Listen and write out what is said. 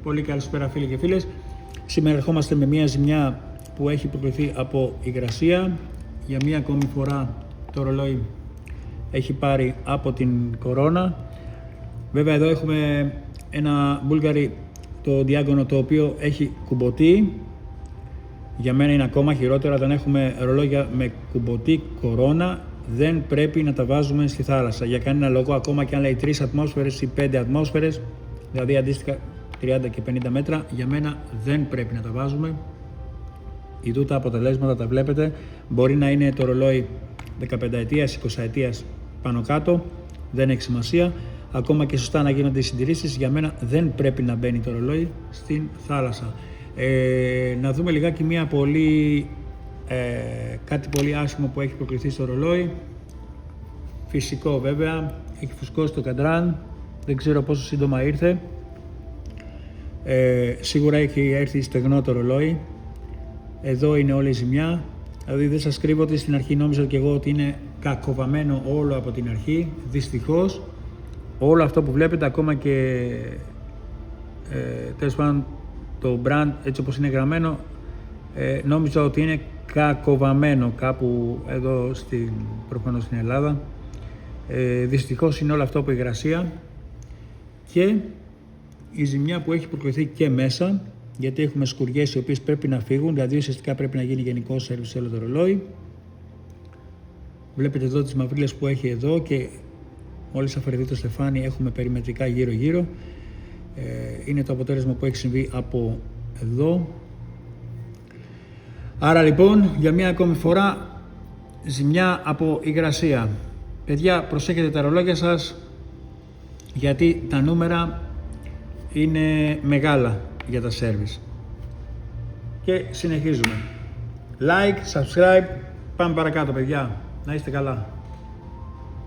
Πολύ καλησπέρα φίλοι και φίλες. Σήμερα ερχόμαστε με μια ζημιά που έχει προκληθεί από υγρασία. Για μία ακόμη φορά το ρολόι έχει πάρει από την κορώνα. Βέβαια εδώ έχουμε ένα Bulgari, το διάγκωνο, το οποίο έχει κουμποτή. Για μένα είναι ακόμα χειρότερα όταν έχουμε ρολόγια με κουμποτή κορώνα. Δεν πρέπει να τα βάζουμε στη θάλασσα για κανένα λόγο, ακόμα και αν λέει 3 ατμόσφαιρες ή 5 ατμόσφαιρες, δηλαδή αντίστοιχα 30 και 50 μέτρα, για μένα δεν πρέπει να τα βάζουμε. Ιδού τα αποτελέσματα τα βλέπετε. Μπορεί να είναι το ρολόι 15 ετίας, 20 ετίας πάνω κάτω, δεν έχει σημασία. Ακόμα και σωστά να γίνονται οι συντηρήσεις, για μένα δεν πρέπει να μπαίνει το ρολόι στην θάλασσα. Να δούμε λιγάκι κάτι πολύ άσχημο που έχει προκληθεί στο ρολόι. Φυσικό βέβαια, έχει φουσκώσει το καντράν, δεν ξέρω πόσο σύντομα ήρθε. Σίγουρα έχει έρθει στεγνό το ρολόι. Εδώ είναι όλη η ζημιά. Δηλαδή δεν σας κρύβω ότι στην αρχή νόμιζα και εγώ ότι είναι κακοβαμμένο όλο από την αρχή. Δυστυχώς όλο αυτό που βλέπετε, ακόμα και τέλος πάντων το brand έτσι όπως είναι γραμμένο, νόμιζα ότι είναι κακοβαμμένο κάπου εδώ προφανώς στην Ελλάδα. Δυστυχώς είναι όλο αυτό από υγρασία και η ζημιά που έχει προκληθεί και μέσα, γιατί έχουμε σκουριές οι οποίες πρέπει να φύγουν, δηλαδή ουσιαστικά πρέπει να γίνει γενικό σέρβις σε όλο το ρολόι. Βλέπετε εδώ τις μαυρίλες που έχει εδώ και μόλις αφαιρεθεί το στεφάνι έχουμε περιμετρικά γύρω-γύρω. Είναι το αποτέλεσμα που έχει συμβεί από εδώ. Άρα λοιπόν για μία ακόμη φορά ζημιά από υγρασία. Παιδιά, προσέχετε τα ρολόγια σας, γιατί τα νούμερα είναι μεγάλα για τα service. Και συνεχίζουμε. Like, subscribe, πάμε παρακάτω παιδιά. Να είστε καλά.